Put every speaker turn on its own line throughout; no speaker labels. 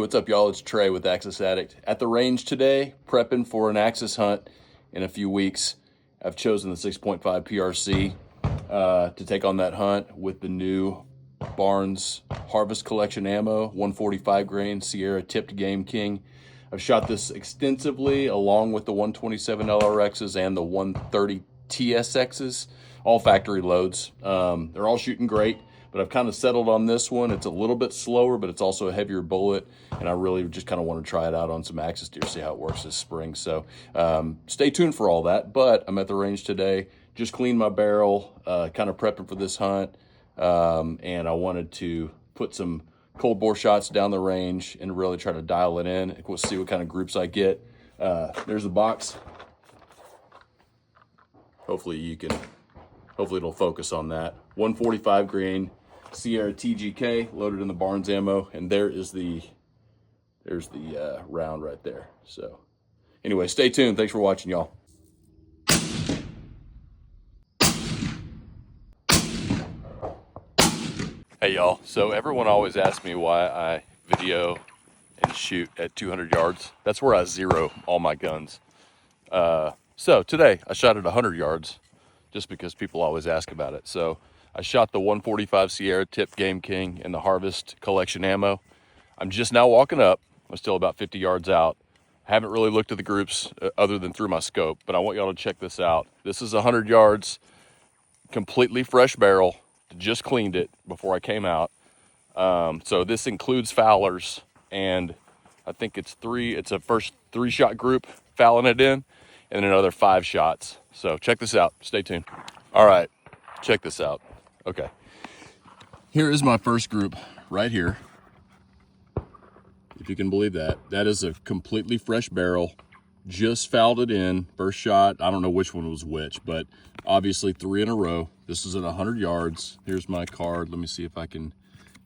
what's up, y'all? It's Trey with Axis Addict. At the range today, prepping for an Axis hunt in a few weeks. I've chosen the 6.5 PRC to take on that hunt with the new Barnes Harvest Collection ammo, 145 grain Sierra tipped Game King. I've shot this extensively along with the 127 LRXs and the 130 TSXs, all factory loads. They're all shooting great, but I've kind of settled on this one. It's a little bit slower, but it's also a heavier bullet, and I really just kind of want to try it out on some Axis deer, see how it works this spring. So stay tuned for all that, but I'm at the range today, just cleaned my barrel, kind of prepping for this hunt, and I wanted to put some cold bore shots down the range and really try to dial it in. We'll see what kind of groups I get. There's the box. Hopefully it'll focus on that. 145 grain Sierra TGK loaded in the Barnes ammo, and there's the round right there. So anyway, stay tuned. Thanks for watching, y'all. Hey y'all, so everyone always asks me why I video and shoot at 200 yards. That's where I zero all my guns. So today I shot at 100 yards just because people always ask about it. So I shot the 145 Sierra tipped Game King and the Harvest Collection ammo. I'm just now walking up. I'm still about 50 yards out. I haven't really looked at the groups other than through my scope, but I want y'all to check this out. This is 100 yards, completely fresh barrel. Just cleaned it before I came out. So this includes fowlers, and I think it's a first 3-shot group fouling it in, and then another 5 shots. So check this out. Stay tuned. All right, check this out. Okay, here is my first group right here. If you can believe that. That is a completely fresh barrel. Just fouled it in, first shot. I don't know which one was which, but obviously 3 in a row. This is at 100 yards. Here's my card. Let me see if I can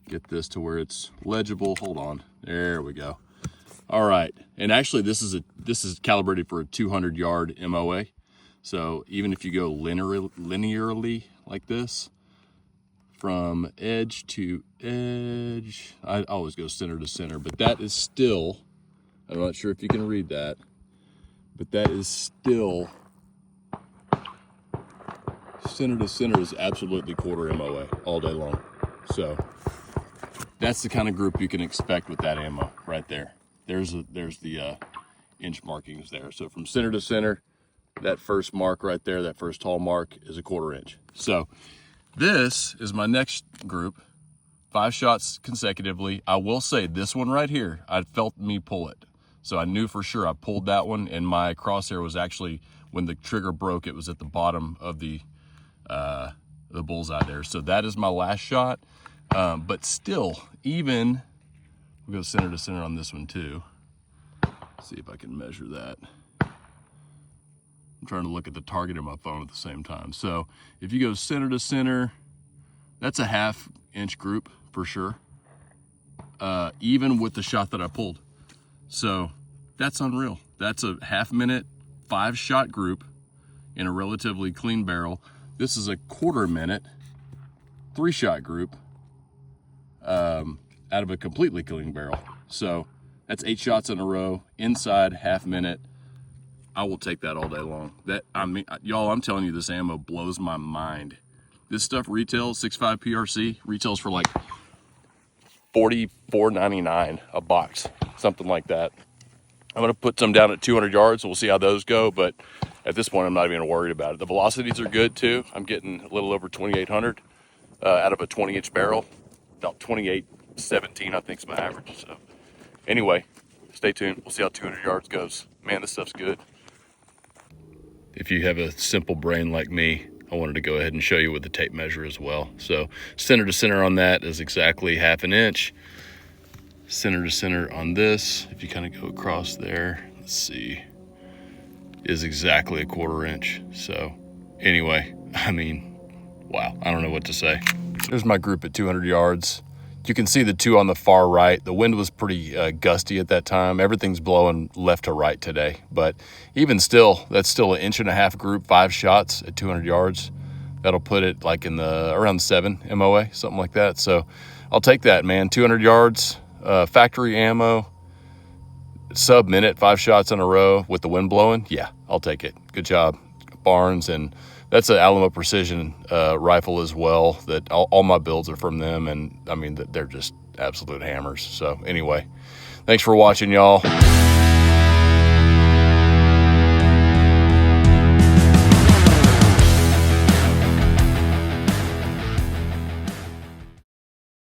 get this to where it's legible. Hold on. There we go. All right. And actually this is calibrated for a 200 yard MOA. So even if you go linearly like this, from edge to edge, I always go center to center, but that is still, I'm not sure if you can read that, but that is still, center to center is absolutely quarter MOA all day long. So that's the kind of group you can expect with that ammo right there. There's the inch markings there. So from center to center, that first mark right there, that first tall mark is a 1/4 inch. So this is my next group, 5 shots consecutively. I will say this one right here, I felt me pull it. So I knew for sure I pulled that one, and my crosshair was actually, when the trigger broke, it was at the bottom of the bullseye there. So that is my last shot. But still, even, we'll go center to center on this one too. See if I can measure that. I'm trying to look at the target in my phone at the same time. So if you go center to center, that's a 1/2 inch group for sure. Even with the shot that I pulled. So that's unreal. That's a 1/2 minute, 5 shot group in a relatively clean barrel. This is a 1/4 minute, 3 shot group out of a completely clean barrel. So that's 8 shots in a row, inside 1/2 minute. I will take that all day long. Y'all, I'm telling you, this ammo blows my mind. This stuff retails, 6.5 PRC, retails for like $44.99 a box, something like that. I'm gonna put some down at 200 yards, and we'll see how those go, but at this point, I'm not even worried about it. The velocities are good too. I'm getting a little over 2,800 out of a 20-inch barrel. About 28.17, I think, is my average. So anyway, stay tuned. We'll see how 200 yards goes. Man, this stuff's good. If you have a simple brain like me, I wanted to go ahead and show you with the tape measure as well. So center to center on that is exactly 1/2 inch. Center to center on this, if you kind of go across there, let's see, is exactly a 1/4 inch. So anyway, I mean, wow, I don't know what to say. There's my group at 200 yards. You can see the 2 on the far right. The wind was pretty gusty at that time. Everything's blowing left to right today. But even still, that's still an 1.5 inch group, 5 shots at 200 yards. That'll put it like in the around 7 MOA, something like that. So I'll take that, man. 200 yards, factory ammo. sub-minute 5 shots in a row with the wind blowing, yeah, I'll take it. Good job, Barnes. And that's an Alamo Precision rifle as well, that all my builds are from them. And I mean, they're just absolute hammers. So anyway, thanks for watching, y'all.